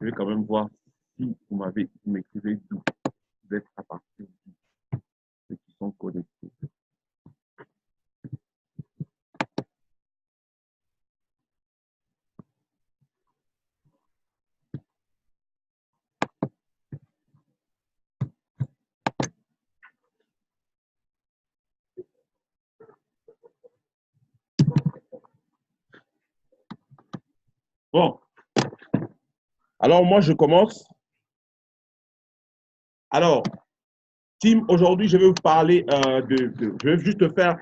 Je vais quand même voir si vous m'écrivez d'où vous êtes à partir de ceux qui sont connectés. Bon, alors moi je commence. Alors, Tim, aujourd'hui je vais vous parler je vais juste faire,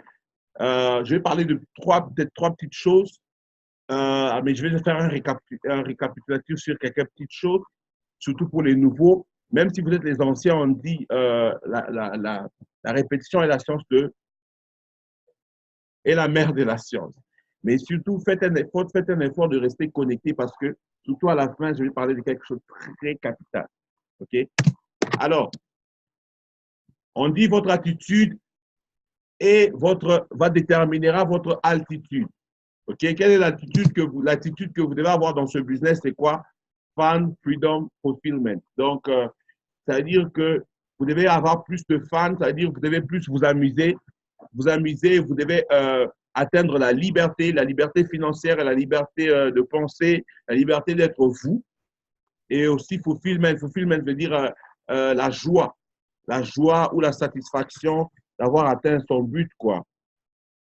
je vais parler de peut-être trois petites choses, mais je vais faire un récapitulatif sur quelques petites choses, surtout pour les nouveaux. Même si vous êtes les anciens, on dit la répétition est la science est la mère de la science. Mais surtout, faites un effort de rester connecté parce que, surtout à la fin, je vais parler de quelque chose de très capital. OK? Alors, on dit votre attitude va déterminera votre altitude. OK? Quelle est l'attitude que vous devez avoir dans ce business? C'est quoi? Fan, freedom, fulfillment. Donc, ça veut dire que vous devez avoir plus de fans, ça veut dire que vous devez plus vous amuser, vous devez atteindre la liberté financière, la liberté de penser, la liberté d'être vous. Et aussi fulfillment. Fulfillment veut dire la joie ou la satisfaction d'avoir atteint son but, quoi.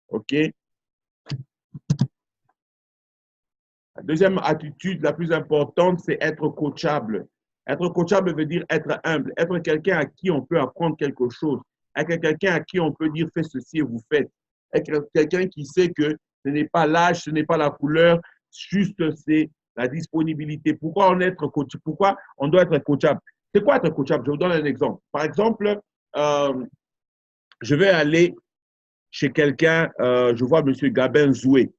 OK? La deuxième attitude la plus importante, c'est être coachable. Être coachable veut dire être humble, être quelqu'un à qui on peut apprendre quelque chose, être quelqu'un à qui on peut dire fais ceci et vous faites, être quelqu'un qui sait que ce n'est pas l'âge, ce n'est pas la couleur, juste c'est la disponibilité. Pourquoi pourquoi on doit être coachable? C'est quoi être coachable? Je vous donne un exemple. Par exemple, je vais aller chez quelqu'un, je vois M. Gabin Zoué.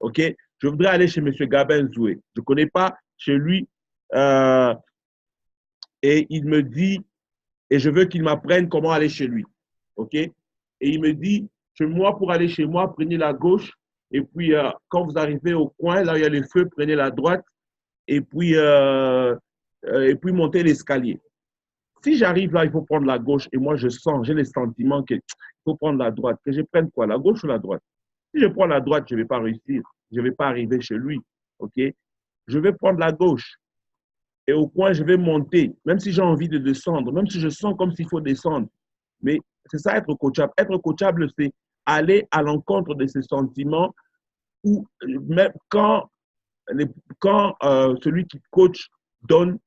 OK? Je voudrais aller chez M. Gabin Zoué. Je ne connais pas chez lui. Et il me dit, et je veux qu'il m'apprenne comment aller chez lui. OK? Et il me dit, chez moi, pour aller chez moi, prenez la gauche. Et puis, quand vous arrivez au coin, là où il y a les feux, prenez la droite. Et puis montez l'escalier. Si j'arrive là, il faut prendre la gauche. Et moi, j'ai le sentiment qu'il faut prendre la droite. Que je prenne quoi? La gauche ou la droite? Si je prends la droite, je ne vais pas réussir. Je ne vais pas arriver chez lui. OK? Je vais prendre la gauche. Et au coin, je vais monter. Même si j'ai envie de descendre, même si je sens comme s'il faut descendre. Mais c'est ça être coachable. Être coachable, c'est aller à l'encontre de ses sentiments ou même quand celui qui coach donne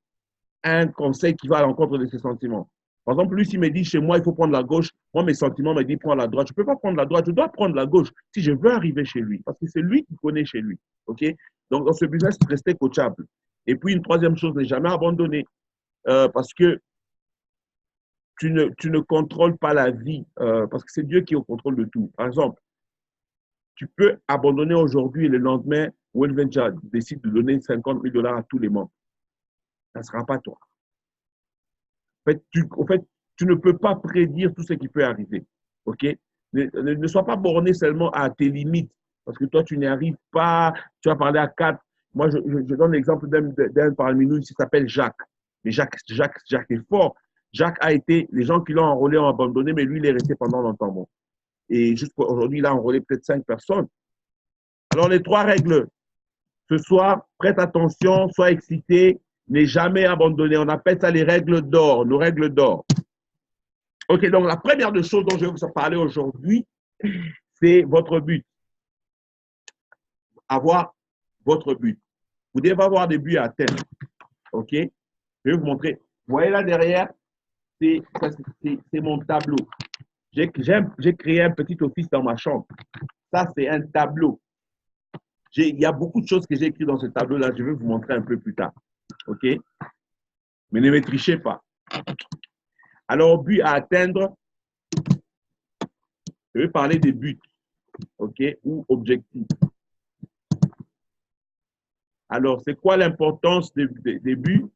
un conseil qui va à l'encontre de ses sentiments. Par exemple, lui, s'il me dit chez moi, il faut prendre la gauche, moi, mes sentiments me disent prends la droite. Je ne peux pas prendre la droite, je dois prendre la gauche si je veux arriver chez lui, parce que c'est lui qui connaît chez lui. OK? Donc, dans ce business, rester coachable. Et puis, une troisième chose, ne jamais abandonner, parce que tu ne contrôles pas la vie, parce que c'est Dieu qui est au contrôle de tout. Par exemple, tu peux abandonner aujourd'hui et le lendemain, World Venture décide de donner 50 000 $ à tous les membres. Ça ne sera pas toi. En fait, tu ne peux pas prédire tout ce qui peut arriver. OK? Ne sois pas borné seulement à tes limites, parce que toi, tu n'y arrives pas. Tu vas parler à quatre. Moi, je donne l'exemple d'un parmi nous, il s'appelle Jacques. Mais Jacques est fort. Jacques a été, les gens qui l'ont enrôlé ont abandonné, mais lui, il est resté pendant longtemps. Bon. Et jusqu'à aujourd'hui, il a enrôlé peut-être 5 personnes. Alors, les trois règles, ce soir, prête attention, sois excité, n'est jamais abandonné. On appelle ça les règles d'or, nos règles d'or. OK, donc la première des choses dont je vais vous parler aujourd'hui, c'est votre but. Avoir votre but. Vous devez avoir des buts à atteindre. OK? Je vais vous montrer. Vous voyez là derrière, c'est mon tableau. J'ai créé un petit office dans ma chambre. Ça, c'est un tableau. Il y a beaucoup de choses que j'ai écrites dans ce tableau-là. Je vais vous montrer un peu plus tard. OK? Mais ne me trichez pas. Alors, but à atteindre, je vais parler des buts. OK? Ou objectifs. Alors, c'est quoi l'importance des buts?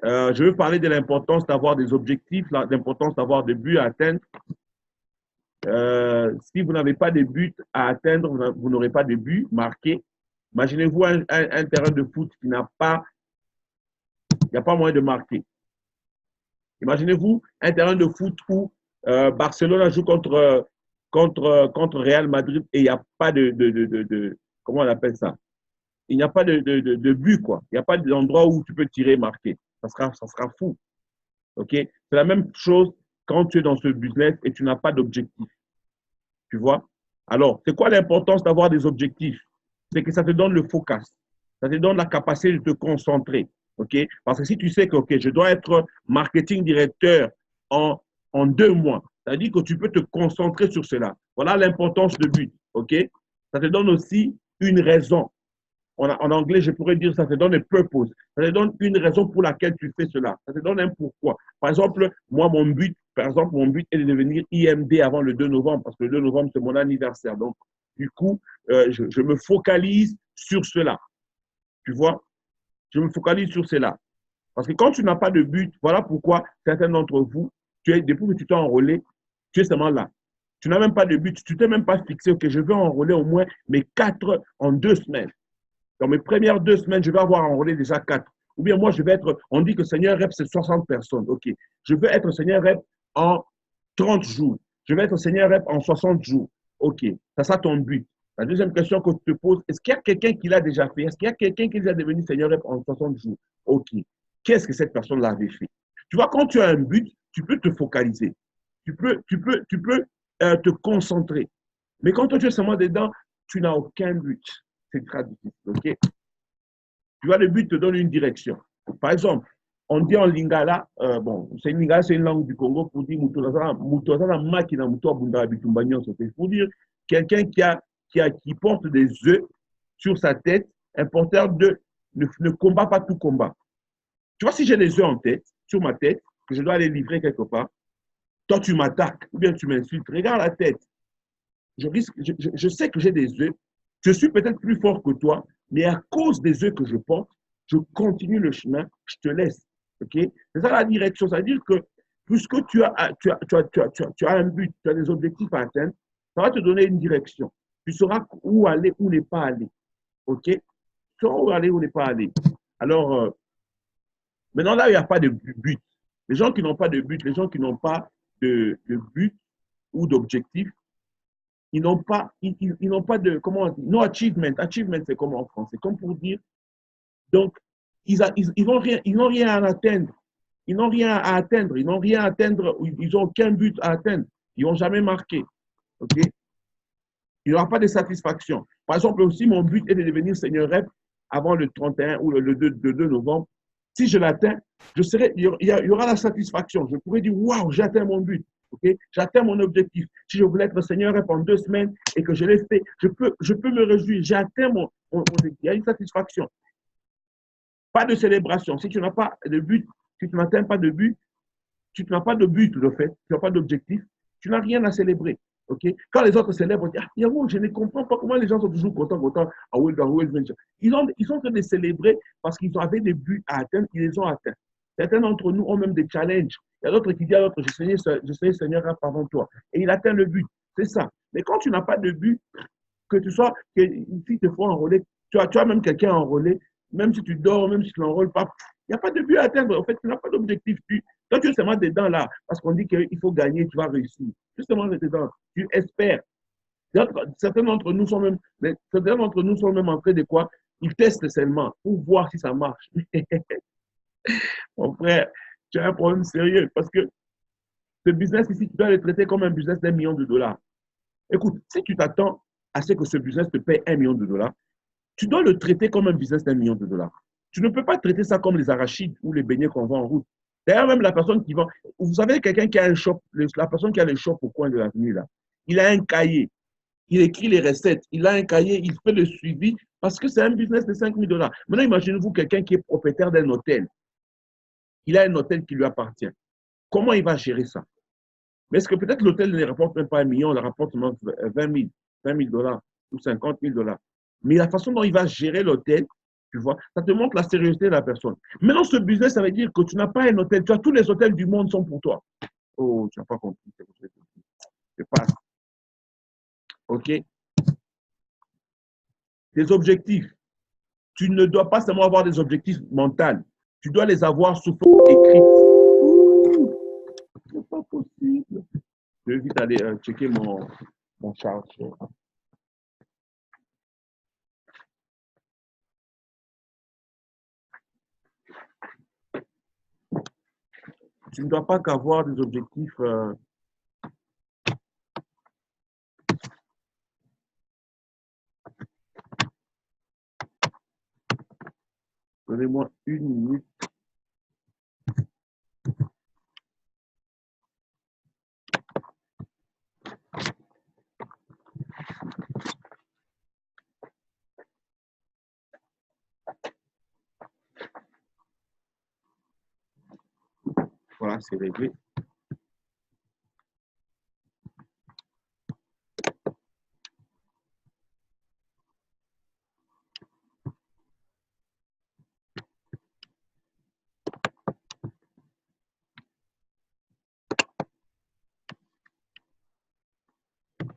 Je veux parler de l'importance d'avoir des objectifs, l'importance d'avoir des buts à atteindre, Si vous n'avez pas de but à atteindre, vous n'aurez pas de but marqué. Imaginez-vous un terrain de foot qui n'a pas, il n'y a pas moyen de marquer. Imaginez-vous un terrain de foot où Barcelone joue contre Real Madrid et il n'y a pas comment on appelle ça? Il n'y a pas de but, quoi. Il n'y a pas d'endroit où tu peux tirer, marquer. Ça sera fou. OK? C'est la même chose quand tu es dans ce business et tu n'as pas d'objectif. Tu vois? Alors, c'est quoi l'importance d'avoir des objectifs? C'est que ça te donne le focus. Ça te donne la capacité de te concentrer. OK? Parce que si tu sais que je dois être marketing directeur en 2 mois, ça veut dire que tu peux te concentrer sur cela. Voilà l'importance de but. OK? Ça te donne aussi une raison. En anglais, je pourrais dire ça te donne un purpose. Ça te donne une raison pour laquelle tu fais cela. Ça te donne un pourquoi. Par exemple, moi, mon but est de devenir IMD avant le 2 novembre parce que le 2 novembre, c'est mon anniversaire. Donc, du coup, je me focalise sur cela. Tu vois? Je me focalise sur cela. Parce que quand tu n'as pas de but, voilà pourquoi certains d'entre vous, depuis que tu t'es enrôlé, tu es seulement là. Tu n'as même pas de but. Tu ne t'es même pas fixé, OK, je vais enrôler au moins mes 4 en 2 semaines. Dans mes premières 2 semaines, je vais avoir enrôlé déjà 4. Ou bien moi, je vais être, on dit que Seigneur Rep, c'est 60 personnes. OK. Je veux être Seigneur Rep en 30 jours. Je vais être Seigneur Rep en 60 jours. OK. C'est ça ton but. La deuxième question que tu te poses, est-ce qu'il y a quelqu'un qui l'a déjà fait? Est-ce qu'il y a quelqu'un qui est déjà devenu Seigneur Rep en 60 jours? OK. Qu'est-ce que cette personne l'avait fait? Tu vois, quand tu as un but, tu peux te focaliser. Tu peux te concentrer. Mais quand toi, tu es seulement dedans, tu n'as aucun but. C'est très difficile. OK? Tu vois, le but te donne une direction. Par exemple, on dit en lingala, c'est une langue du Congo pour dire pour dire quelqu'un qui porte des œufs sur sa tête, important ne combat pas tout combat. Tu vois, si j'ai des œufs en tête, sur ma tête, que je dois les livrer quelque part, toi tu m'attaques ou bien tu m'insultes, regarde la tête. Je sais que j'ai des œufs, je suis peut-être plus fort que toi, mais à cause des œufs que je porte, je continue le chemin, je te laisse. Okay? C'est ça la direction. Ça veut dire que puisque tu as un but, tu as des objectifs à atteindre, ça va te donner une direction. Tu sauras où aller, où ne pas aller. OK? Tu sauras où aller, où ne pas aller. Alors, maintenant, là, il n'y a pas de but. Les gens qui n'ont pas de but, les gens qui n'ont pas de but ou d'objectif, ils n'ont pas de, comment on dit, no achievement. Achievement, c'est comme en français, comme pour dire, donc, ils n'ont rien à atteindre. Ils n'ont rien à atteindre. Ils n'ont rien à atteindre. Ils n'ont aucun but à atteindre. Ils n'ont jamais marqué. OK? Il n'y aura pas de satisfaction. Par exemple, aussi, mon but est de devenir Seigneur Rep avant le 31 ou le 2 novembre. Si je l'atteins, il y aura la satisfaction. Je pourrais dire, waouh, j'ai atteint mon but. Okay? J'atteins mon objectif. Si je voulais être Seigneur Rep en 2 semaines et que je l'ai fait, je peux me réjouir. J'ai atteint mon objectif. Il y a une satisfaction. Pas de célébration. Si tu n'as pas de but, si tu n'atteins pas de but, tu n'as pas de but, le fait, tu n'as pas d'objectif, tu n'as rien à célébrer. Okay? Quand les autres célèbrent, on dit, ah, je ne comprends pas comment les gens sont toujours contents. Ils sont en train de célébrer parce qu'ils avaient des buts à atteindre, ils les ont atteints. Certains d'entre nous ont même des challenges. Il y a d'autres qui disent à l'autre, je serai Seigneur avant toi. Et il atteint le but. C'est ça. Mais quand tu n'as pas de but, que tu sois, si te faut enrôler, tu as même quelqu'un enrôlé, même si tu dors, même si tu n'enrôles pas, il n'y a pas de but à atteindre. En fait, tu n'as pas d'objectif. Toi, tu es seulement dedans là, parce qu'on dit qu'il faut gagner, tu vas réussir. Justement, dedans, tu espères. Certains d'entre nous sont même en train de quoi? Ils testent seulement pour voir si ça marche. Mon frère, tu as un problème sérieux parce que ce business ici, tu dois le traiter comme un business d'1 million de dollars. Écoute, si tu t'attends à ce que ce business te paye 1 million de dollars, tu dois le traiter comme un business d'1 million de dollars. Tu ne peux pas traiter ça comme les arachides ou les beignets qu'on vend en route. D'ailleurs, même la personne qui vend, vous savez, quelqu'un qui a un shop, la personne qui a le shop au coin de l'avenue, là, il a un cahier, il écrit les recettes, il a un cahier, il fait le suivi parce que c'est un business de 5 000 dollars. Maintenant, imaginez-vous quelqu'un qui est propriétaire d'un hôtel. Il a un hôtel qui lui appartient. Comment il va gérer ça? Mais est-ce que peut-être l'hôtel ne rapporte même pas 1 million, il rapporte seulement 20 000 dollars ou 50 000 dollars. Mais la façon dont il va gérer l'hôtel, tu vois, ça te montre la sérieuxité de la personne. Maintenant, ce business, ça veut dire que tu n'as pas un hôtel. Tu as tous les hôtels du monde sont pour toi. Oh, tu n'as pas compris. C'est pas. OK? Des objectifs. Tu ne dois pas seulement avoir des objectifs mentaux. Tu dois les avoir sous forme écrite. Ouh, c'est pas possible. Je vais vite aller checker mon chargeur. Tu ne dois pas qu'avoir des objectifs. Donnez-moi une minute. Voilà, c'est réglé.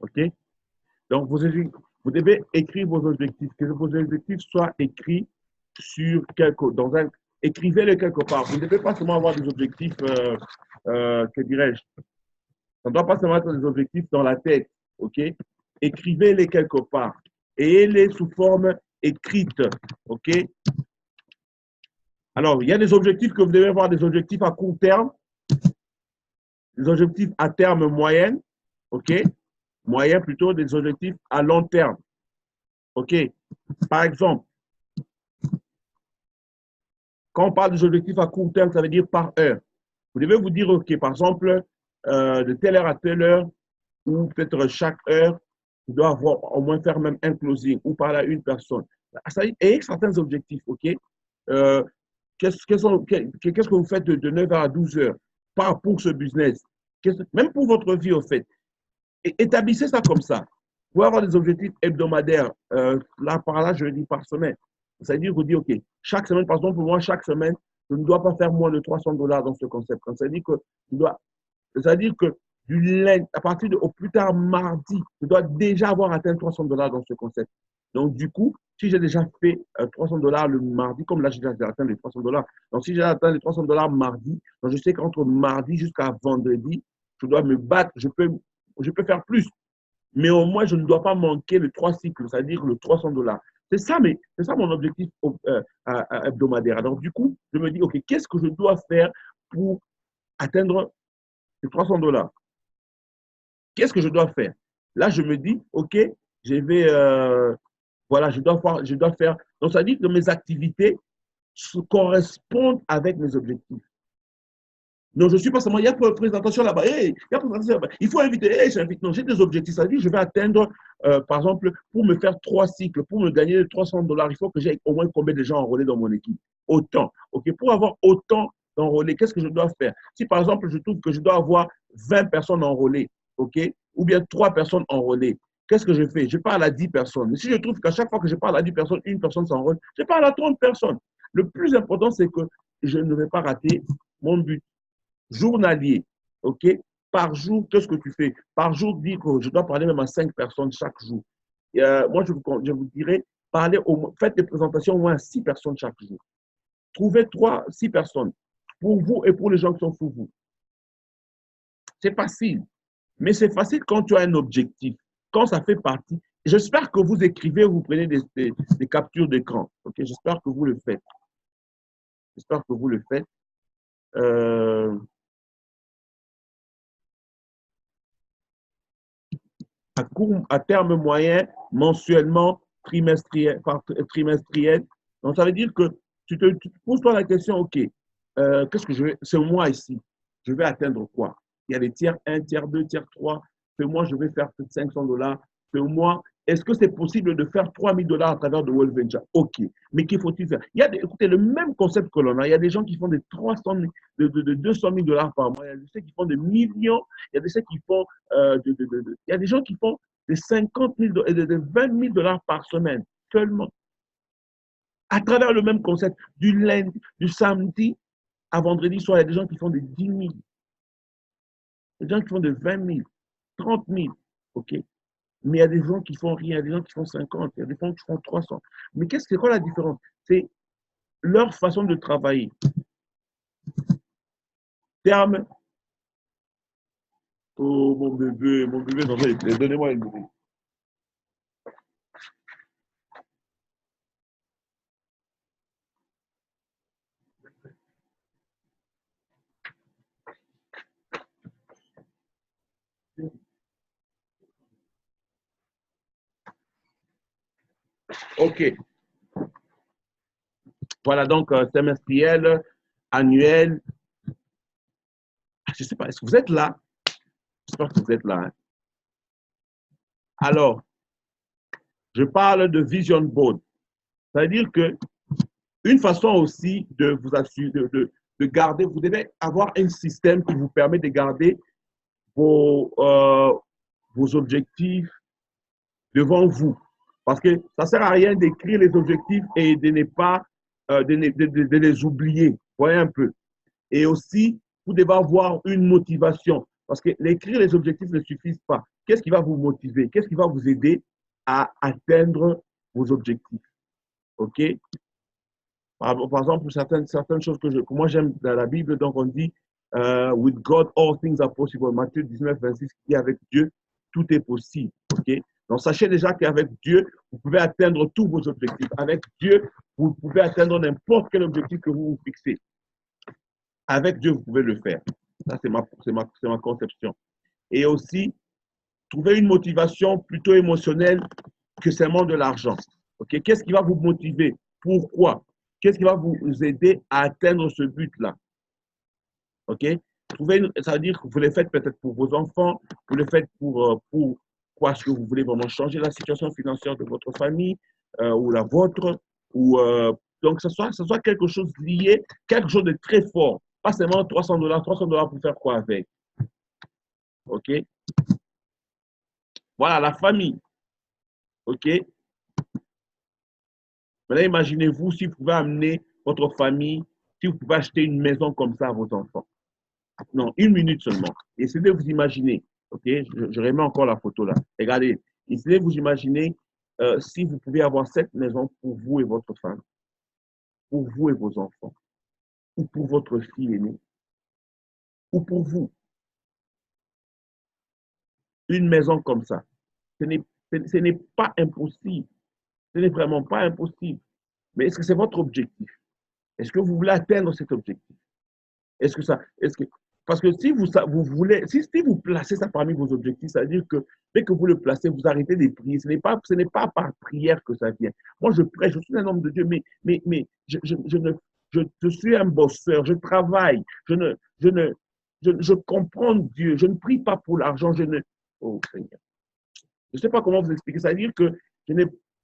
OK? Donc, vous devez écrire vos objectifs. Que vos objectifs soient écrits sur écrivez-les quelque part. Vous ne devez pas seulement avoir des objectifs, que dirais-je, ça ne doit pas seulement être des objectifs dans la tête, OK? Écrivez-les quelque part. Ayez-les sous forme écrite, OK? Alors, il y a des objectifs que vous devez avoir, des objectifs à court terme, des objectifs à terme moyen, OK? Moyen plutôt, des objectifs à long terme, OK? Par exemple, quand on parle des objectifs à court terme, ça veut dire par heure. Vous devez vous dire, OK, par exemple, de telle heure à telle heure, ou peut-être chaque heure, tu dois avoir au moins faire même un closing ou parler à une personne. Ça veut dire, et certains objectifs, OK? Euh, qu'est-ce que vous faites de 9 h à 12 h pour ce business? Même pour votre vie, au fait. Établissez ça comme ça. Vous pouvez avoir des objectifs hebdomadaires. Là, par là, je dis par semaine. Ça veut dire, vous dites, OK, chaque semaine, par exemple, pour moi, chaque semaine, je ne dois pas faire moins de $300 dans ce concept. Ça veut dire que je dois, ça veut dire que du lundi, à partir de au plus tard mardi, je dois déjà avoir atteint $300 dans ce concept. Donc, du coup, si j'ai déjà fait $300 le mardi, comme là, j'ai déjà atteint les $300. Donc, si j'ai atteint les $300 mardi, donc je sais qu'entre mardi jusqu'à vendredi, je dois me battre. Je peux faire plus. Mais au moins, je ne dois pas manquer les 3 cycles, c'est-à-dire le $300. C'est ça mon objectif hebdomadaire. Alors, du coup, je me dis, OK, qu'est-ce que je dois faire pour atteindre les $300? Qu'est-ce que je dois faire? Là, je me dis, OK, je vais, voilà, je dois faire. Donc, ça dit que mes activités correspondent avec mes objectifs. Non, je ne suis pas seulement, il y a présentation là-bas, hey, il y a présentation là-bas, il faut inviter, hey, j'invite. Non, j'ai des objectifs. Ça veut dire que je vais atteindre, par exemple, pour me faire 3 cycles, pour me gagner $300, il faut que j'ai au moins combien de gens enrôlés dans mon équipe? Autant. OK, pour avoir autant d'enrôlés, qu'est-ce que je dois faire? Si par exemple, je trouve que je dois avoir 20 personnes enrôlées, OK, ou bien 3 personnes enrôlées, qu'est-ce que je fais? Je parle à 10 personnes. Mais si je trouve qu'à chaque fois que je parle à 10 personnes, une personne s'enrôle, je parle à 30 personnes. Le plus important, c'est que je ne vais pas rater mon but journalier, OK? Par jour, qu'est-ce que tu fais? Par jour, dis que je dois parler même à 5 personnes chaque jour. Moi, je vous dirais, faites des présentations au moins à 6 personnes chaque jour. Trouvez 6 personnes pour vous et pour les gens qui sont pour vous. C'est facile, mais c'est facile quand tu as un objectif, quand ça fait partie. J'espère que vous écrivez, vous prenez des captures d'écran. OK? J'espère que vous le faites. J'espère que vous le faites. Euh, à terme moyen, mensuellement, trimestriel. Donc, ça veut dire que tu te poses-toi la question, OK, qu'est-ce que je vais, c'est moi ici, je vais atteindre quoi? Il y a des tiers 1, tiers 2, tiers 3. Moi, je vais faire peut-être $500. Moi, est-ce que c'est possible de faire $3 000 à travers de World Venture? OK. Mais qu'il faut-il faire? Écoutez, le même concept que l'on a. Il y a des gens qui font des 300 000, de $200 000 par mois. Il y a des gens qui font des millions. Il y a des gens qui font, il y a des gens qui font des 50 000 et de 20 000 $ par semaine seulement. À travers le même concept, du lundi, du samedi à vendredi soir, il y a des gens qui font des 10 000. Des gens qui font de 20 000, 30 000. OK? Mais il y a des gens qui font rien, il y a des gens qui font 50, il y a des gens qui font 300. Mais c'est quoi la différence? C'est leur façon de travailler. Terme, oh mon bébé, non, donnez-moi une bébé. OK. Voilà, donc semestriel, annuel. Je ne sais pas, est-ce que vous êtes là? J'espère que vous êtes là. Hein. Alors, je parle de vision board. C'est-à-dire que une façon aussi de vous assurer, de garder, vous devez avoir un système qui vous permet de garder vos objectifs devant vous. Parce que ça ne sert à rien d'écrire les objectifs et de ne pas de les oublier. Voyez un peu. Et aussi, vous devez avoir une motivation. Parce que l'écrire les objectifs ne suffisent pas. Qu'est-ce qui va vous motiver? Qu'est-ce qui va vous aider à atteindre vos objectifs? OK? Par exemple, certaines choses que moi j'aime dans la Bible, donc on dit with God, all things are possible. Matthieu 19, 26, qui est avec Dieu, tout est possible. OK? Donc sachez déjà qu'avec Dieu, vous pouvez atteindre tous vos objectifs. Avec Dieu, vous pouvez atteindre n'importe quel objectif que vous vous fixez. Avec Dieu, vous pouvez le faire. Ça, c'est ma conception. Et aussi, trouver une motivation plutôt émotionnelle que seulement de l'argent. OK? Qu'est-ce qui va vous motiver? Pourquoi? Qu'est-ce qui va vous aider à atteindre ce but-là? OK? Ça veut dire que vous le faites peut-être pour vos enfants, vous le faites pour quoi est-ce que vous voulez vraiment changer la situation financière de votre famille ou la vôtre. Donc, ça soit quelque chose lié, quelque chose de très fort. Pas seulement $300. $300 pour faire quoi avec? OK? Voilà, la famille. OK? Maintenant, imaginez-vous si vous pouvez amener votre famille, si vous pouvez acheter une maison comme ça à vos enfants. Non, une minute seulement. Essayez de vous imaginer. OK? Je remets encore la photo là. Regardez. Essayez de vous imaginer si vous pouvez avoir cette maison pour vous et votre femme, pour vous et vos enfants, ou pour votre fille aînée, ou pour vous. Une maison comme ça. Ce n'est pas impossible. Ce n'est vraiment pas impossible. Mais est-ce que c'est votre objectif? Est-ce que vous voulez atteindre cet objectif? Est-ce que, parce que si vous voulez, si vous placez ça parmi vos objectifs, ça veut dire que dès que vous le placez, vous arrêtez de prier. Ce n'est pas par prière que ça vient. Moi, je prêche, je suis un homme de Dieu, mais je suis un bosseur, je travaille, je comprends Dieu, je ne prie pas pour l'argent, oh Seigneur. Je ne sais pas comment vous expliquer. Ça veut dire que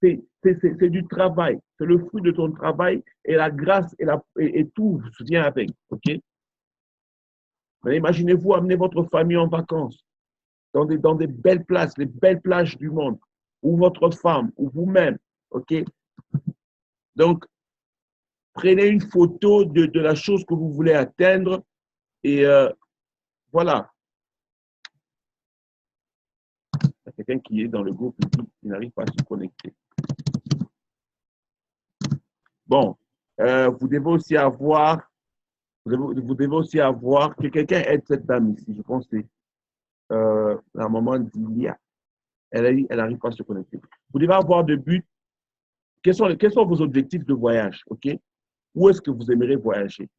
c'est du travail. C'est le fruit de ton travail et la grâce et tout vient avec. OK? Imaginez-vous amener votre famille en vacances dans des belles places, les belles plages du monde, ou votre femme, ou vous-même. OK? Donc, prenez une photo de la chose que vous voulez atteindre et voilà. Il y a quelqu'un qui est dans le groupe qui n'arrive pas à se connecter. Bon, vous devez aussi avoir que quelqu'un aide cette dame ici. Je pense que c'est la maman d'Ilia. Elle n'arrive pas à se connecter. Vous devez avoir de but. Quels sont vos objectifs de voyage? OK? Où est-ce que vous aimeriez voyager?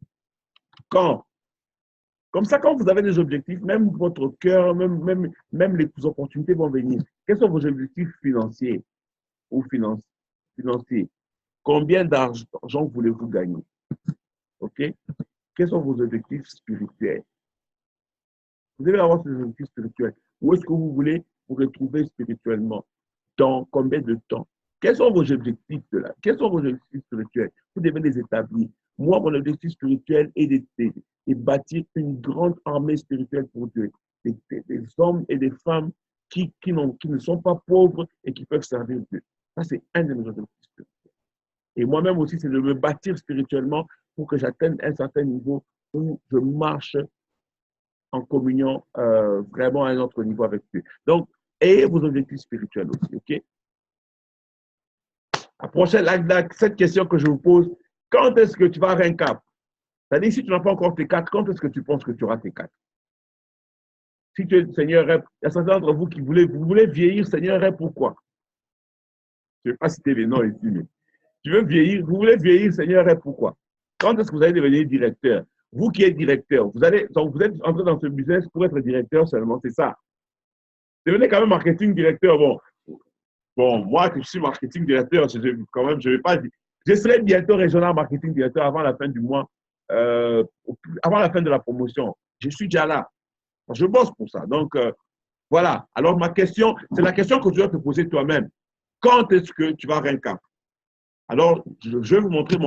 Quand? Comme ça, quand vous avez des objectifs, même votre cœur, même les opportunités vont venir. Quels sont vos objectifs financiers ou financiers? Combien d'argent voulez-vous gagner? OK? Quels sont vos objectifs spirituels? Vous devez avoir ces objectifs spirituels. Où est-ce que vous voulez vous retrouver spirituellement? Dans combien de temps? Quels sont vos objectifs de là? Quels sont vos objectifs spirituels? Vous devez les établir. Moi, mon objectif spirituel est de bâtir une grande armée spirituelle pour Dieu. Des hommes et des femmes qui ne sont pas pauvres et qui peuvent servir Dieu. Ça, c'est un de mes objectifs spirituels. Et moi-même aussi, c'est de me bâtir spirituellement pour que j'atteigne un certain niveau où je marche en communion vraiment à un autre niveau avec Dieu. Donc, et vos objectifs spirituels aussi, ok? La prochaine, cette question que je vous pose, quand est-ce que tu vas avoir un cap? C'est-à-dire, si tu n'as pas encore tes 4, quand est-ce que tu penses que tu auras tes 4? Si tu es Seigneur, il y a certains d'entre vous qui vous voulez vieillir, Seigneur, pourquoi? Je ne vais pas citer les noms ici, mais tu veux vieillir, vous voulez vieillir, Seigneur, pourquoi? Quand est-ce que vous allez devenir directeur? Vous qui êtes directeur, vous êtes entré dans ce business pour être directeur seulement, c'est ça. Devenez quand même marketing directeur. Bon, moi, que je suis marketing directeur, quand même, je ne vais pas dire. Je serai bientôt régional marketing directeur avant la fin du mois, avant la fin de la promotion. Je suis déjà là. Je bosse pour ça. Donc, voilà. Alors, ma question, c'est la question que tu dois te poser toi-même. Quand est-ce que tu vas avoir un cap? Alors, je vais vous montrer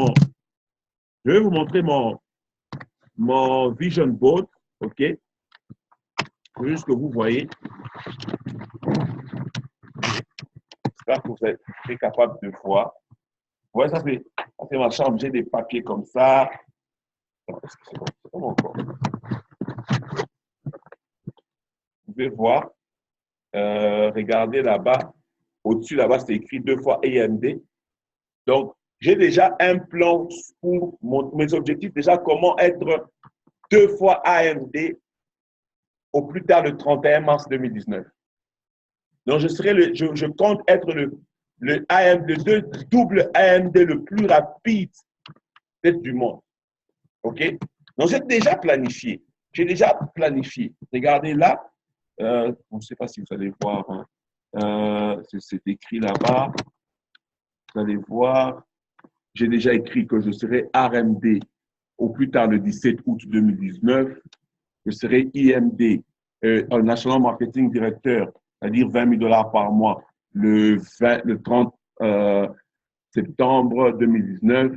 mon vision board, OK? Pour juste que vous voyez. J'espère que vous êtes capable de voir. Ouais, ça c'est ma chambre. J'ai des papiers comme ça. Est-ce que c'est bon? C'est bon encore. Vous pouvez voir. Regardez là-bas. Au-dessus, là-bas, c'est écrit 2 fois AMD. Donc, j'ai déjà un plan pour mes objectifs. Déjà, comment être 2 fois AMD au plus tard le 31 mars 2019. Donc, je compte être le double AMD le plus rapide du monde. OK? Donc, j'ai déjà planifié. Regardez là. Je ne sais pas si vous allez voir. C'est écrit là-bas. Vous allez voir. J'ai déjà écrit que je serai RMD au plus tard le 17 août 2019. Je serai IMD, National Marketing Director, c'est-à-dire 20 000 $ par mois, le 30 septembre 2019.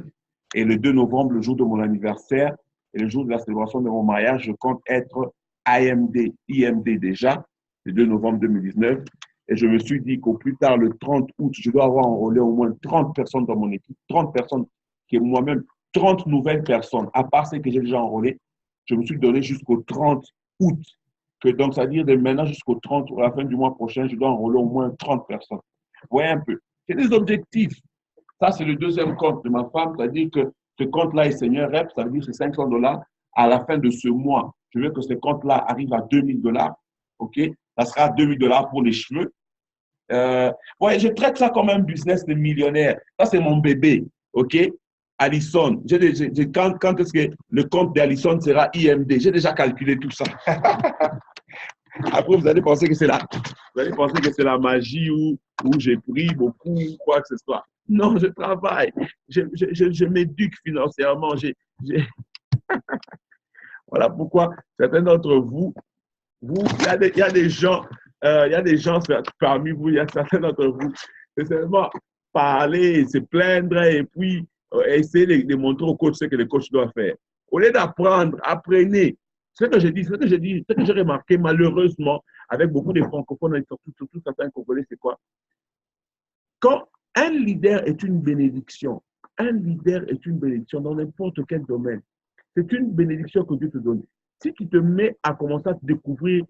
Et le 2 novembre, le jour de mon anniversaire et le jour de la célébration de mon mariage, je compte être IMD déjà, le 2 novembre 2019. Et je me suis dit qu'au plus tard, le 30 août, je dois avoir enrôlé au moins 30 personnes dans mon équipe, 30 personnes qui est moi-même, 30 nouvelles personnes, à part celles que j'ai déjà enrôlées. Je me suis donné jusqu'au 30 août. Donc, c'est-à-dire de maintenant jusqu'au 30, à la fin du mois prochain, je dois enrôler au moins 30 personnes. Vous voyez un peu. C'est des objectifs. Ça, c'est le deuxième compte de ma femme, c'est-à-dire que ce compte-là est Seigneur Rep, ça veut dire que c'est 500 $ à la fin de ce mois. Je veux que ce compte-là arrive à 2 000 $. OK? Ça sera 2 000 $ pour les cheveux. Ouais, je traite ça comme un business de millionnaire. Ça, c'est mon bébé. OK? Allison. Quand est-ce que le compte d'Allison sera IMD? J'ai déjà calculé tout ça. Après, vous allez penser que c'est la magie où j'ai pris beaucoup ou quoi que ce soit. Non, je travaille. Je m'éduque financièrement. Voilà pourquoi certains d'entre vous, il y a des gens parmi vous, il y a certains d'entre vous, c'est seulement parler, se plaindre et puis essayer de montrer au coach ce que le coach doit faire. Au lieu d'apprendre, apprenez. Ce que j'ai remarqué malheureusement avec beaucoup de francophones, surtout certains congolais, c'est quoi? Quand un leader est une bénédiction, dans n'importe quel domaine, c'est une bénédiction que Dieu te donne. Si tu te mets à commencer à découvrir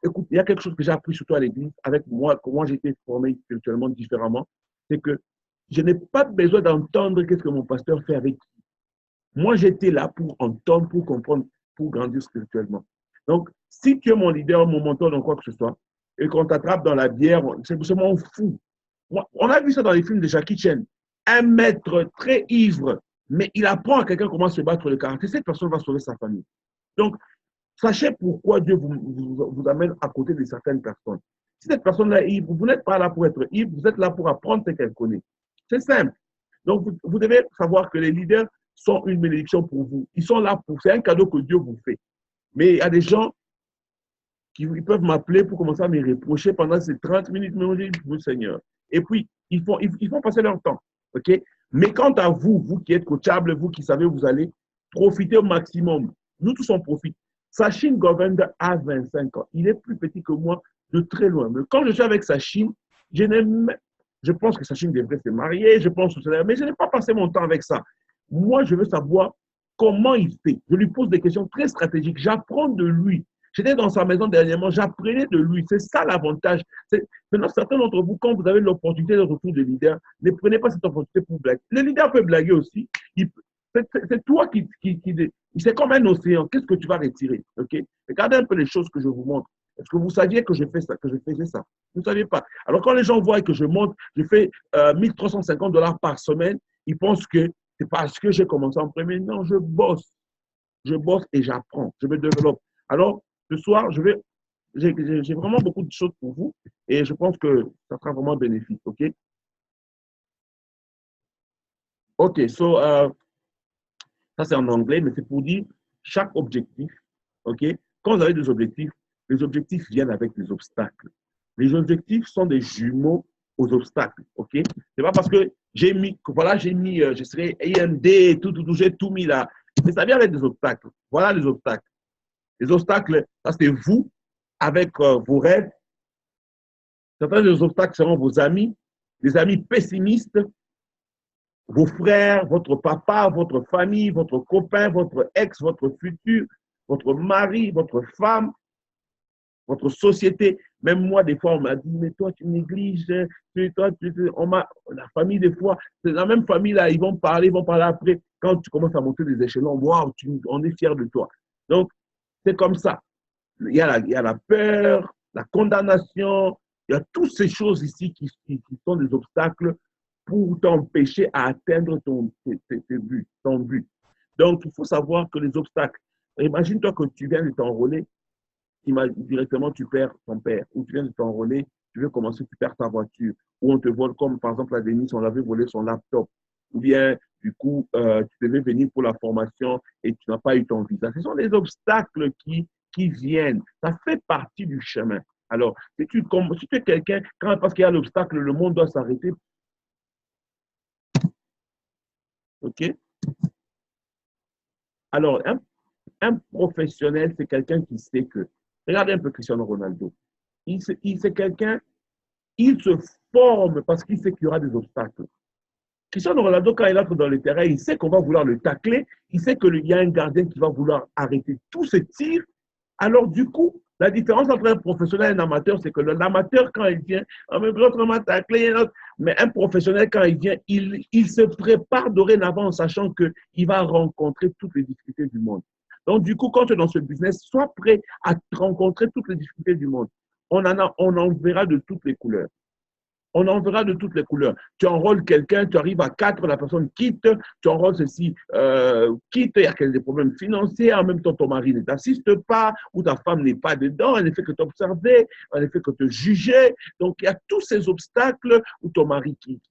écoute, il y a quelque chose que j'ai appris surtout à l'église, avec moi, comment j'ai été formé spirituellement différemment, c'est que je n'ai pas besoin d'entendre qu'est-ce que mon pasteur fait avec qui. Moi, j'étais là pour entendre, pour comprendre, pour grandir spirituellement. Donc, si tu es mon leader, mon mentor dans quoi que ce soit, et qu'on t'attrape dans la bière, c'est vraiment fou. On a vu ça dans les films de Jackie Chan. Un maître très ivre, mais il apprend à quelqu'un comment se battre le karaté. Cette personne va sauver sa famille. Donc, sachez pourquoi Dieu vous amène à côté de certaines personnes. Si cette personne-là est ivre, vous n'êtes pas là pour être ivre, vous êtes là pour apprendre ce qu'elle connaît. C'est simple. Donc, vous devez savoir que les leaders sont une bénédiction pour vous. Ils sont là c'est un cadeau que Dieu vous fait. Mais il y a des gens qui peuvent m'appeler pour commencer à me reprocher pendant ces 30 minutes, mais on dit, vous Seigneur. Et puis, ils font passer leur temps. OK? Mais quant à vous, vous qui êtes coachable, vous qui savez où vous allez, profitez au maximum. Nous tous on profite. Sachin Govender a 25 ans. Il est plus petit que moi de très loin. Mais quand je suis avec Sachin, je pense que Sachin devrait se marier, je pense que cela, mais je n'ai pas passé mon temps avec ça. Moi, je veux savoir comment il fait. Je lui pose des questions très stratégiques. J'apprends de lui. J'étais dans sa maison dernièrement, j'apprenais de lui. C'est ça l'avantage. Maintenant, certains d'entre vous, quand vous avez l'opportunité de retour de leader, ne prenez pas cette opportunité pour blaguer. Le leader peut blaguer aussi. C'est toi c'est comme un océan. Qu'est-ce que tu vas retirer? Okay? Regardez un peu les choses que je vous montre. Est-ce que vous saviez que je fais ça, que je faisais ça? Vous ne saviez pas. Alors, quand les gens voient que je monte, je fais $1 350 par semaine, ils pensent que c'est parce que j'ai commencé en premier. Non, je bosse. Je bosse et j'apprends. Je me développe. Alors, ce soir, j'ai vraiment beaucoup de choses pour vous et je pense que ça sera vraiment bénéfique. OK? OK, ça c'est en anglais, mais c'est pour dire chaque objectif. OK? Quand vous avez des objectifs, les objectifs viennent avec des obstacles. Les objectifs sont des jumeaux aux obstacles. OK? C'est pas parce que je serai AMD, j'ai tout mis là. Mais ça vient avec des obstacles. Voilà les obstacles. Les obstacles, ça c'est vous avec vos rêves. Certains des obstacles seront vos amis, des amis pessimistes, vos frères, votre papa, votre famille, votre copain, votre ex, votre futur, votre mari, votre femme, votre société. Même moi, des fois, on m'a dit, mais toi, tu négliges, la famille, des fois, c'est la même famille, là, ils vont parler après. Quand tu commences à monter des échelons, waouh, on est fier de toi. Donc, c'est comme ça. Il y a la peur, la condamnation, il y a toutes ces choses ici qui sont des obstacles pour t'empêcher à atteindre tes buts, ton but. Donc, il faut savoir que les obstacles, imagine-toi que tu viens de t'enrôler, directement tu perds ton père, ou tu viens de t'enrôler, tu veux commencer, tu perds ta voiture, ou on te vole, comme par exemple à Denis, on avait volé son laptop, ou bien du coup, tu devais venir pour la formation et tu n'as pas eu ton visa. Ce sont des obstacles qui viennent. Ça fait partie du chemin. Alors, si tu es quelqu'un, parce qu'il y a l'obstacle, le monde doit s'arrêter. OK? Alors, un professionnel, c'est quelqu'un qui sait que. Regardez un peu Cristiano Ronaldo. C'est quelqu'un, il se forme parce qu'il sait qu'il y aura des obstacles. Cristiano Ronaldo, quand il entre dans le terrain, il sait qu'on va vouloir le tacler, il sait qu'il y a un gardien qui va vouloir arrêter tous ses tirs. Alors, du coup, la différence entre un professionnel et un amateur, c'est que l'amateur, quand il vient, l'autre m'a taclé, mais un professionnel, quand il vient, il se prépare dorénavant en sachant qu'il va rencontrer toutes les difficultés du monde. Donc, du coup, quand tu es dans ce business, sois prêt à rencontrer toutes les difficultés du monde. On en verra de toutes les couleurs. On en verra de toutes les couleurs. Tu enrôles quelqu'un, tu arrives à 4, la personne quitte, tu enrôles ceci, quitte, il y a des problèmes financiers, en même temps ton mari ne t'assiste pas, ou ta femme n'est pas dedans, elle ne fait que t'observer, elle ne fait que te juger. Donc il y a tous ces obstacles où ton mari qui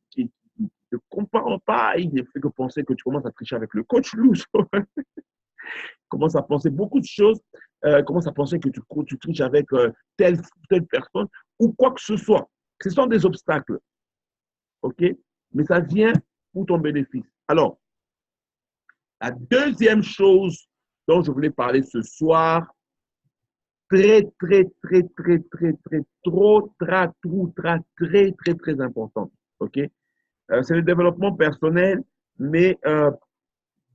ne comprend pas, il ne fait que penser que tu commences à tricher avec le coach loose, commence à penser beaucoup de choses, commence à penser que tu triches avec telle personne, ou quoi que ce soit. Ce sont des obstacles. OK? Mais ça vient pour ton bénéfice. Alors, la deuxième chose dont je voulais parler ce soir, très important. OK? C'est le développement personnel, mais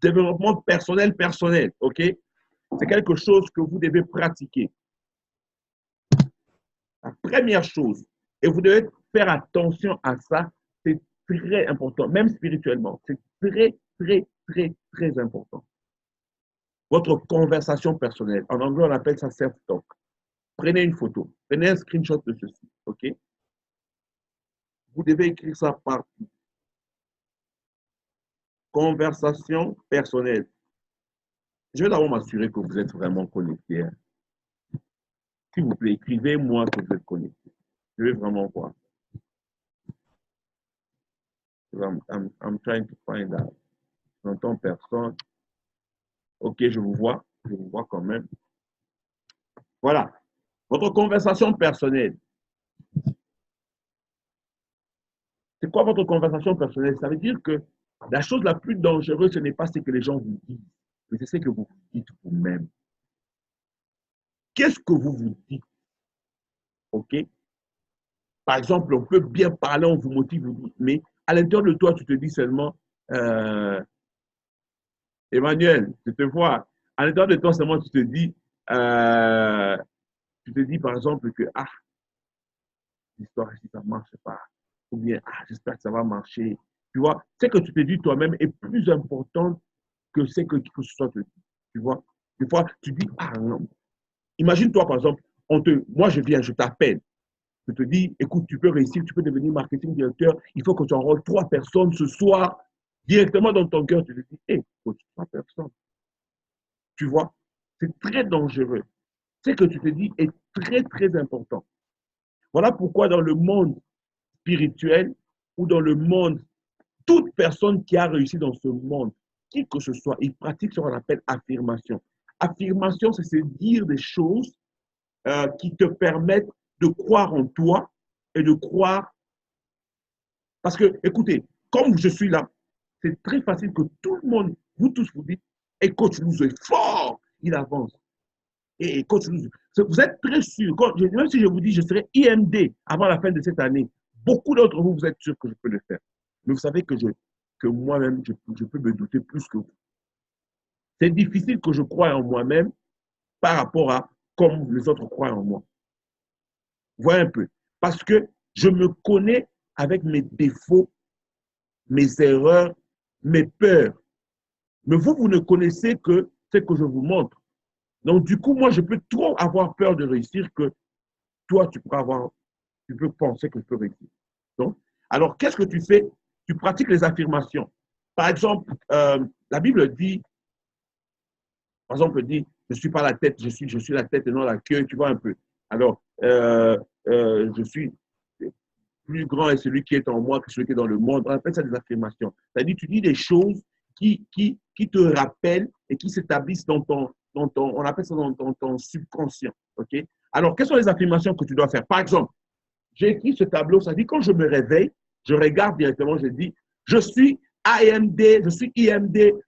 développement personnel. OK? C'est quelque chose que vous devez pratiquer. La première chose, et vous devez faire attention à ça, c'est très important, même spirituellement. C'est très important. Votre conversation personnelle. En anglais, on appelle ça self-talk. Prenez une photo, prenez un screenshot de ceci, OK? Vous devez écrire ça partout. Conversation personnelle. Je vais d'abord m'assurer que vous êtes vraiment connecté. S'il vous plaît, écrivez-moi que vous êtes connecté. Je vais vraiment voir. I'm trying to find out. Je n'entends personne. OK, je vous vois quand même. Voilà. Votre conversation personnelle. C'est quoi votre conversation personnelle? Ça veut dire que la chose la plus dangereuse, ce n'est pas ce que les gens vous disent, mais c'est ce que vous dites vous-même. Qu'est-ce que vous vous dites? OK? Par exemple, on peut bien parler, on vous motive, mais à l'intérieur de toi, tu te dis seulement, Emmanuel, je te vois. À l'intérieur de toi seulement, tu te dis, euh, tu te dis par exemple que, ah, l'histoire ici, ça ne marche pas. Ou bien, ah, j'espère que ça va marcher. Tu vois, ce que tu te dis toi-même est plus important que ce que ce soit te dit. Tu vois, des fois, tu dis, ah non. Imagine-toi, par exemple, moi, je viens, je t'appelle. Je te dis, écoute, tu peux réussir, tu peux devenir marketing directeur. Il faut que tu enrôles 3 personnes ce soir. Directement dans ton cœur, tu te dis, hé, coach, 3 personnes. Tu vois, c'est très dangereux. Ce que tu te dis est très, très important. Voilà pourquoi dans le monde spirituel ou dans le monde, toute personne qui a réussi dans ce monde, qui que ce soit, il pratique ce qu'on appelle affirmation. Affirmation, c'est se dire des choses qui te permettent de croire en toi et de croire. Parce que, écoutez, comme je suis là, c'est très facile que tout le monde, vous tous, vous dites, et coach nous est fort, il avance. Et coach nous, vous êtes très sûr, même si je vous dis, je serai IMD avant la fin de cette année, beaucoup d'entre vous, vous êtes sûr que je peux le faire. Mais vous savez que moi-même, je peux me douter plus que vous. C'est difficile que je croie en moi-même par rapport à comme les autres croient en moi. Voyez un peu. Parce que je me connais avec mes défauts, mes erreurs, mes peurs. Mais vous, vous ne connaissez que ce que je vous montre. Donc, du coup, moi, je peux trop avoir peur de réussir que toi, tu peux penser que je peux réussir. Donc, alors, qu'est-ce que tu fais? Tu pratiques les affirmations. Par exemple, la Bible dit, par exemple, dit, je ne suis pas la tête, je suis la tête et non la queue, tu vois un peu. Alors, je suis plus grand est celui qui est en moi que celui qui est dans le monde. On appelle ça des affirmations. C'est-à-dire, tu dis des choses qui te rappellent et qui s'établissent on appelle ça dans ton subconscient. OK? Alors, quelles sont les affirmations que tu dois faire? Par exemple, j'ai écrit ce tableau, ça dit quand je me réveille, je regarde directement, je dis, je suis IMD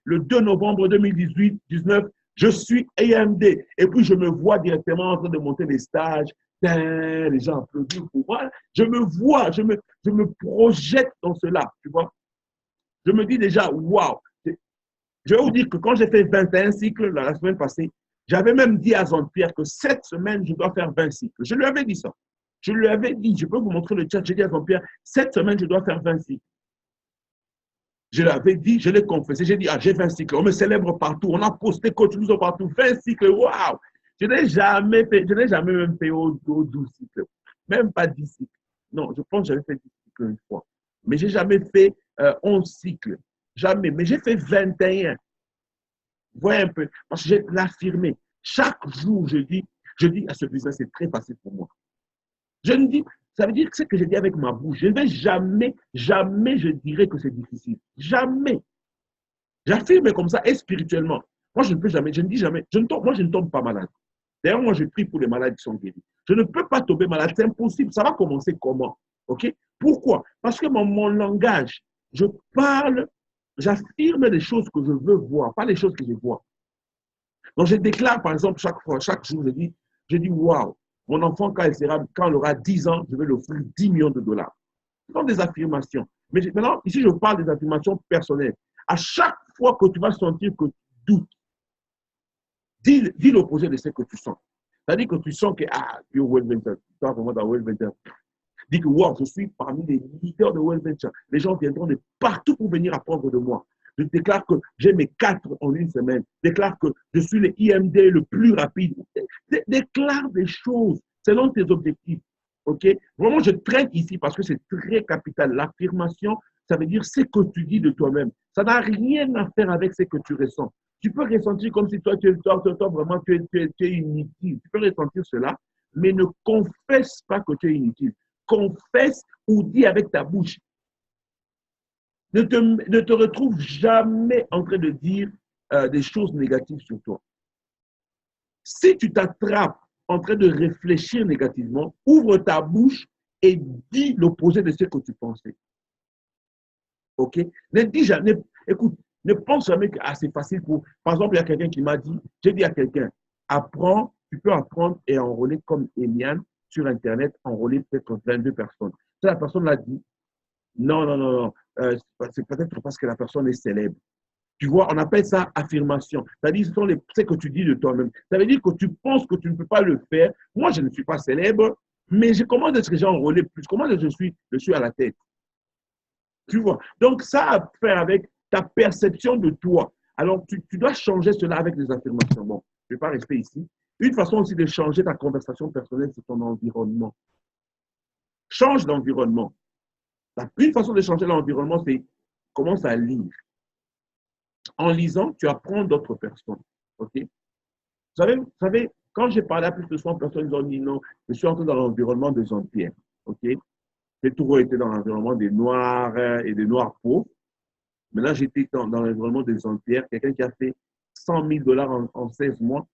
le 2 novembre 2018-19, je suis IMD. Et puis, je me vois directement en train de monter les stages. Les gens applaudissent pour moi. Je me vois, je me projette dans cela, tu vois. Je me dis déjà, waouh. Je vais vous dire que quand j'ai fait 21 cycles la semaine passée, j'avais même dit à Jean-Pierre que cette semaine, je dois faire 20 cycles. Je lui avais dit ça. Je lui avais dit, je peux vous montrer le chat, j'ai dit à Jean-Pierre, cette semaine, je dois faire 20 cycles. Je l'avais dit, je l'ai confessé, j'ai dit, ah, j'ai 20 cycles. On me célèbre partout, on a posté coach nous partout, 20 cycles, waouh! Je n'ai jamais fait, je n'ai jamais même fait au 12 cycles, même pas 10 cycles. Non, je pense que j'avais fait 10 cycles une fois. Mais je n'ai jamais fait 11 cycles. Jamais. Mais j'ai fait 21. Voyez un peu, parce que j'ai l'affirmé. Chaque jour, je dis à ce business, c'est très facile pour moi. Je ne dis, ça veut dire que ce que je dis avec ma bouche, je ne vais jamais, jamais je dirais que c'est difficile. Jamais. J'affirme comme ça et spirituellement. Moi, je ne peux jamais, je ne dis jamais, moi, je ne tombe pas malade. D'ailleurs, moi, je prie pour les malades qui sont guéris. Je ne peux pas tomber malade, c'est impossible. Ça va commencer comment? OK? Pourquoi? Parce que mon langage, je parle, j'affirme les choses que je veux voir, pas les choses que je vois. Donc, je déclare, par exemple, chaque jour, je dis, waouh, mon enfant, quand il aura 10 ans, je vais lui offrir 10 millions de dollars. Ce sont des affirmations. Mais maintenant, ici, je parle des affirmations personnelles. À chaque fois que tu vas sentir que tu doutes, dis l'opposé de ce que tu sens. C'est-à-dire que tu sens que, ah, yo, World Venture, tu vas vraiment dans World Venture. Dis que, wow, je suis parmi les leaders de World Venture. Les gens viendront de partout pour venir apprendre de moi. Je déclare que j'ai mes 4 en une semaine. Déclare que je suis le IMD le plus rapide. Déclare des choses selon tes objectifs. OK? Vraiment, je traîne ici parce que c'est très capital. L'affirmation, ça veut dire ce que tu dis de toi-même. Ça n'a rien à faire avec ce que tu ressens. Tu peux ressentir comme si toi, vraiment, tu es inutile. Tu peux ressentir cela, mais ne confesse pas que tu es inutile. Confesse ou dis avec ta bouche. Ne te retrouve jamais en train de dire des choses négatives sur toi. Si tu t'attrapes en train de réfléchir négativement, ouvre ta bouche et dis l'opposé de ce que tu pensais. OK? Ne dis jamais, écoute, ne pense jamais que c'est facile pour. Par exemple, il y a quelqu'un qui m'a dit, j'ai dit à quelqu'un, apprends, tu peux apprendre et enrôler comme Eliane sur Internet, enrôler peut-être 22 personnes. Ça, la personne l'a dit, non, non, non, non, c'est peut-être parce que la personne est célèbre. Tu vois, on appelle ça affirmation. C'est-à-dire, ce que tu dis de toi-même. Ça veut dire que tu penses que tu ne peux pas le faire. Moi, je ne suis pas célèbre, mais comment est-ce que j'ai enrôlé plus? Comment est-ce que je suis à la tête? Tu vois. Donc, ça a à faire avec ta perception de toi. Alors, tu dois changer cela avec des affirmations. Bon, je ne vais pas rester ici. Une façon aussi de changer ta conversation personnelle, c'est ton environnement. Change d'environnement. Une façon de changer l'environnement, c'est commence à lire. En lisant, tu apprends d'autres personnes. OK? Vous savez, quand j'ai parlé à plus de 100 personnes, ils ont dit non, je suis entré dans l'environnement de Jean-Pierre. OK? J'ai toujours été dans l'environnement des Noirs et des Noirs pauvres. Maintenant, j'étais dans l'environnement de Jean-Pierre, quelqu'un qui a fait 100 000 dollars en 16 mois,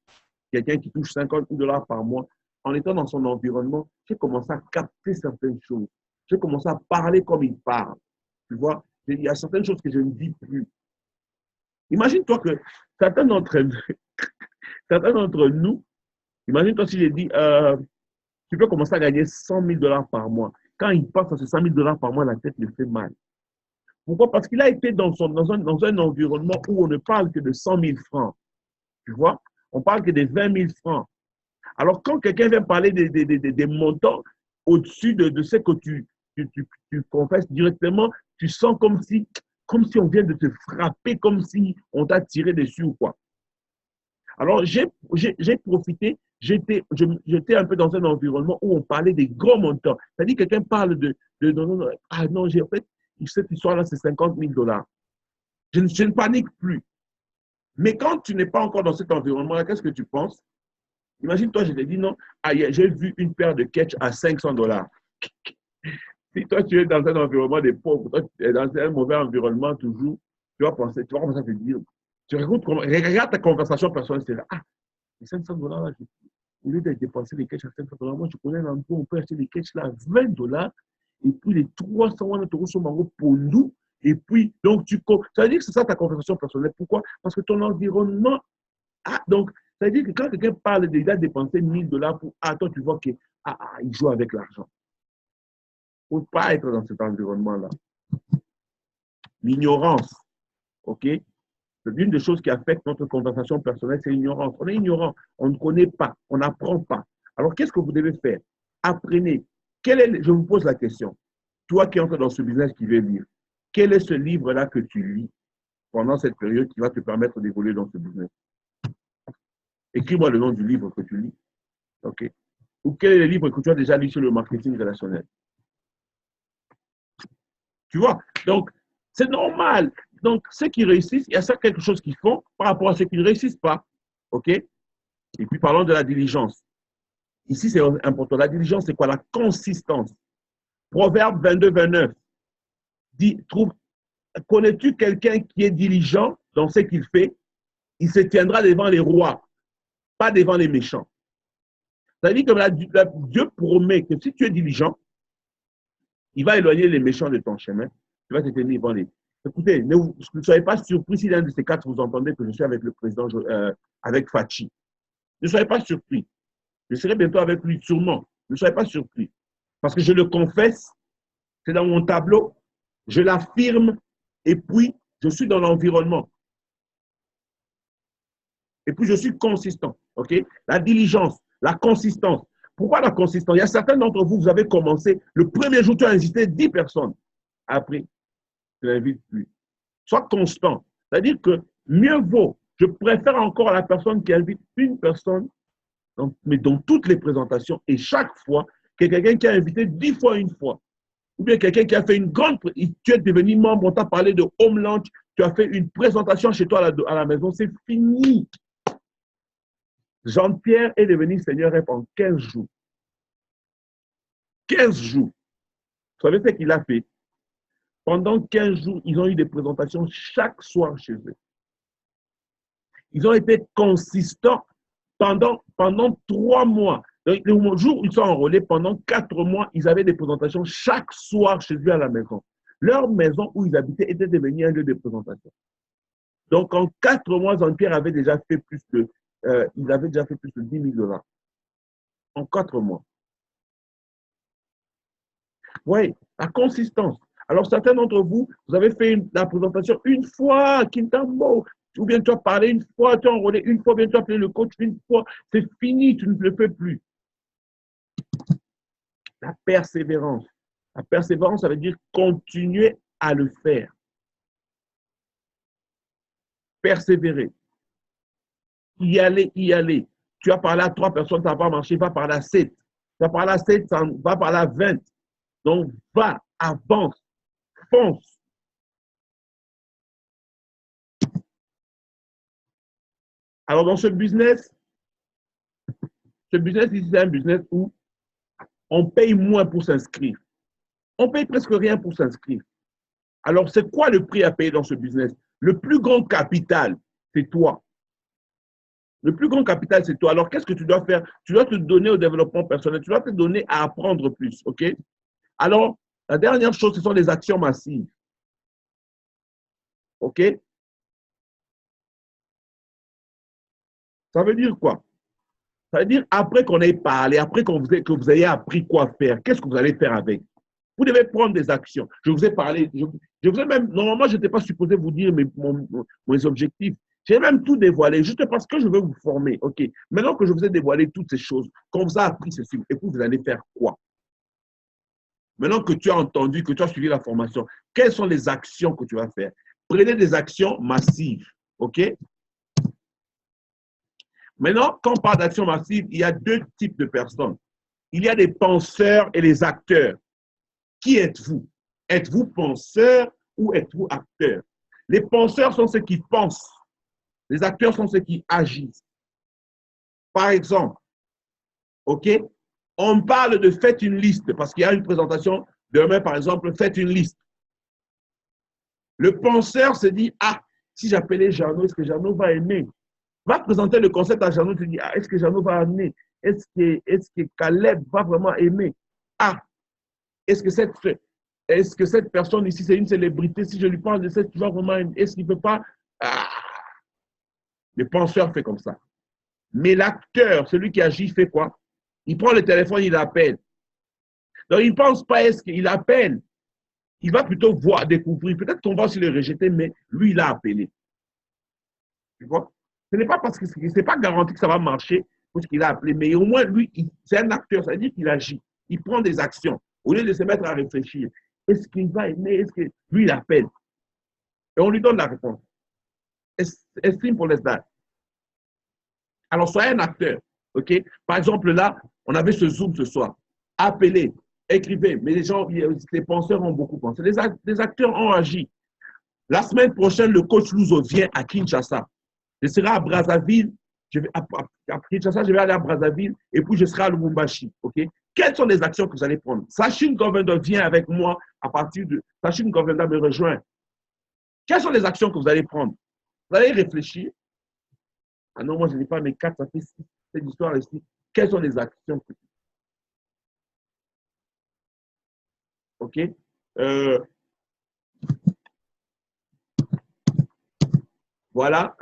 quelqu'un qui touche 50 000 dollars par mois. En étant dans son environnement, j'ai commencé à capter certaines choses. J'ai commencé à parler comme il parle. Tu vois, il y a certaines choses que je ne dis plus. Imagine-toi que certains d'entre nous, imagine-toi si j'ai dit, tu peux commencer à gagner 100 000 dollars par mois. Quand il passe à ces 100 000 dollars par mois, la tête lui fait mal. Pourquoi? Parce qu'il a été dans un environnement où on ne parle que de 100 000 francs. Tu vois? On parle que de 20 000 francs. Alors, quand quelqu'un vient parler des montants au-dessus de ce que tu confesses directement, tu sens comme si on vient de te frapper, comme si on t'a tiré dessus ou quoi. Alors, j'ai profité, j'étais un peu dans un environnement où on parlait des gros montants. C'est-à-dire que quelqu'un parle ah non, en fait, cette histoire-là, c'est 50 000 dollars. Je ne panique plus. Mais quand tu n'es pas encore dans cet environnement-là, qu'est-ce que tu penses? Imagine-toi, je te dis non, ah, j'ai vu une paire de catch à 500 dollars. Si toi, tu es dans un environnement des pauvres, toi, tu es dans un mauvais environnement toujours, tu vas commencer à te dire, regarde ta conversation personnelle, c'est là, ah, les 500 dollars, là, au lieu de dépenser les catchs à 500 dollars, moi, je connais un endroit où on peut acheter les catchs là à 20 dollars, et puis les 300 euros sont mango pour nous, et puis, donc, ça veut dire que c'est ça ta conversation personnelle. Pourquoi? Parce que ton environnement, ah, donc, ça veut dire que quand quelqu'un parle déjà de dépenser 1000 dollars pour, ah, toi, tu vois qu'il joue avec l'argent. Il ne faut pas être dans cet environnement-là. L'ignorance, OK? L'une des choses qui affecte notre conversation personnelle, c'est l'ignorance. On est ignorant, on ne connaît pas, on n'apprend pas. Alors, qu'est-ce que vous devez faire? Apprenez. Je vous pose la question. Toi qui entres dans ce business qui veut lire, quel est ce livre-là que tu lis pendant cette période qui va te permettre d'évoluer dans ce business? Écris-moi le nom du livre que tu lis. OK? Ou quel est le livre que tu as déjà lu sur le marketing relationnel? Tu vois? Donc, c'est normal. Donc, ceux qui réussissent, il y a ça quelque chose qu'ils font par rapport à ceux qui ne réussissent pas. OK? Et puis, parlons de la diligence. Ici, c'est important. La diligence, c'est quoi? La consistance. Proverbe 22, 29 dit, connais-tu quelqu'un qui est diligent dans ce qu'il fait? Il se tiendra devant les rois, pas devant les méchants. C'est-à-dire que Dieu promet que si tu es diligent, il va éloigner les méchants de ton chemin. Tu vas te tenir devant les. Écoutez, ne soyez pas surpris si l'un de ces quatre vous entendez que je suis avec le président, avec Fachi. Ne soyez pas surpris. Je serai bientôt avec lui, sûrement. Ne soyez pas surpris. Parce que je le confesse, c'est dans mon tableau, je l'affirme, et puis je suis dans l'environnement. Et puis je suis consistant. OK? La diligence, la consistance. Pourquoi la consistance? Il y a certains d'entre vous, vous avez commencé, le premier jour, tu as invité 10 personnes. Après, tu n'invites plus. Sois constant. C'est-à-dire que mieux vaut, je préfère encore la personne qui invite une personne, mais dans toutes les présentations, et chaque fois, que quelqu'un qui a invité 10 fois une fois. Ou bien quelqu'un qui a fait une grande, tu es devenu membre, on t'a parlé de home launch, tu as fait une présentation chez toi à la maison, c'est fini. Jean-Pierre est devenu Seigneur Rep en 15 jours. 15 jours. Vous savez ce qu'il a fait? Pendant 15 jours, ils ont eu des présentations chaque soir chez eux. Ils ont été consistants pendant 3 mois. Donc, le jour où ils sont enrôlés, pendant 4 mois, ils avaient des présentations chaque soir chez eux à la maison. Leur maison où ils habitaient était devenue un lieu de présentation. Donc, en 4 mois, Jean-Pierre avait déjà fait plus de, ils avaient déjà fait plus de 10 000 dollars. En 4 mois. Oui, la consistance. Alors, certains d'entre vous, vous avez fait la présentation une fois, Kintambo, ou bien tu as parlé une fois, tu as enrôlé une fois, ou bien tu as appelé le coach une fois. C'est fini, tu ne le fais plus. La persévérance. La persévérance, ça veut dire continuer à le faire. Persévérer. Y aller, y aller. Tu as parlé à 3 personnes, ça n'a pas marché, va parler à 7. Tu as parlé à 7, ça va parler à 20. Donc, va, avance, fonce. Alors, dans ce business ici, c'est un business où on paye moins pour s'inscrire. On paye presque rien pour s'inscrire. Alors, c'est quoi le prix à payer dans ce business? Le plus grand capital, c'est toi. Le plus grand capital, c'est toi. Alors, qu'est-ce que tu dois faire? Tu dois te donner au développement personnel. Tu dois te donner à apprendre plus. OK? Alors, la dernière chose, ce sont les actions massives. OK? Ça veut dire quoi? Ça veut dire, après qu'on ait parlé, après que vous ayez appris quoi faire, qu'est-ce que vous allez faire avec? Vous devez prendre des actions. Je vous ai parlé, je vous ai même, normalement, je n'étais pas supposé vous dire mes objectifs. J'ai même tout dévoilé, juste parce que je veux vous former. OK. Maintenant que je vous ai dévoilé toutes ces choses, qu'on vous a appris ceci, et puis vous allez faire quoi? Maintenant que tu as entendu, que tu as suivi la formation, quelles sont les actions que tu vas faire? Prenez des actions massives. OK? Maintenant, quand on parle d'action massive, il y a 2 types de personnes. Il y a des penseurs et les acteurs. Qui êtes-vous? Êtes-vous penseur ou êtes-vous acteur? Les penseurs sont ceux qui pensent. Les acteurs sont ceux qui agissent. Par exemple, OK, on parle de faites une liste parce qu'il y a une présentation demain, par exemple, faites une liste. Le penseur se dit, ah, si j'appelais Jeannot, est-ce que Jeannot va aimer? Va présenter le concept à Jeannot, tu dis, ah, est-ce que Jeannot va aimer? Est-ce que Caleb va vraiment aimer? Ah, est-ce que cette personne ici, c'est une célébrité? Si je lui parle de cette, tu vas vraiment aimer? Est-ce qu'il ne peut pas? Ah, le penseur fait comme ça. Mais l'acteur, celui qui agit, fait quoi? Il prend le téléphone, il appelle. Donc, il ne pense pas est-ce qu'il appelle. Il va plutôt voir, découvrir. Peut-être qu'on va aussi le rejeter, mais lui, il a appelé. Tu vois? Ce n'est pas parce que ce n'est pas garanti que ça va marcher parce qu'il a appelé, mais au moins, lui, c'est un acteur, ça veut dire qu'il agit. Il prend des actions. Au lieu de se mettre à réfléchir, est-ce qu'il va aimer? Est-ce que lui, il appelle? Et on lui donne la réponse. It's simple as that. Alors, soyez un acteur. OK? Par exemple, là, on avait ce Zoom ce soir. Appelez, écrivez. Mais les gens, les penseurs ont beaucoup pensé. Les acteurs ont agi. La semaine prochaine, le coach Luzo vient à Kinshasa. Je serai à Brazzaville. À Kinshasa, je vais aller à Brazzaville et puis je serai à Lubumbashi. OK? Quelles sont les actions que vous allez prendre? Sachin Govender vient avec moi à partir de. Sachin Govender me rejoint. Quelles sont les actions que vous allez prendre? Vous allez réfléchir. Ah non, moi, je n'ai pas mes 4, ça fait 6, cette histoire ici. Quelles sont les actions que tu fais? OK? Voilà.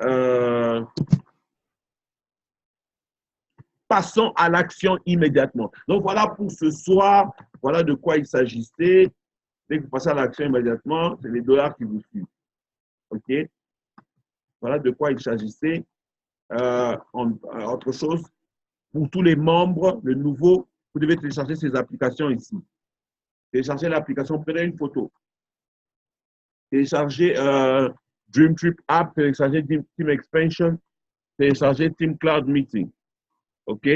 Passons à l'action immédiatement. Donc, voilà pour ce soir. Voilà de quoi il s'agissait. Dès que vous passez à l'action immédiatement, c'est les dollars qui vous suivent. OK? Voilà de quoi il s'agissait. Autre chose, pour tous les membres, le nouveau, vous devez télécharger ces applications ici. Télécharger l'application, prenez une photo. Télécharger Dream Trip App, télécharger Team Expansion, télécharger Team Cloud Meeting. OK?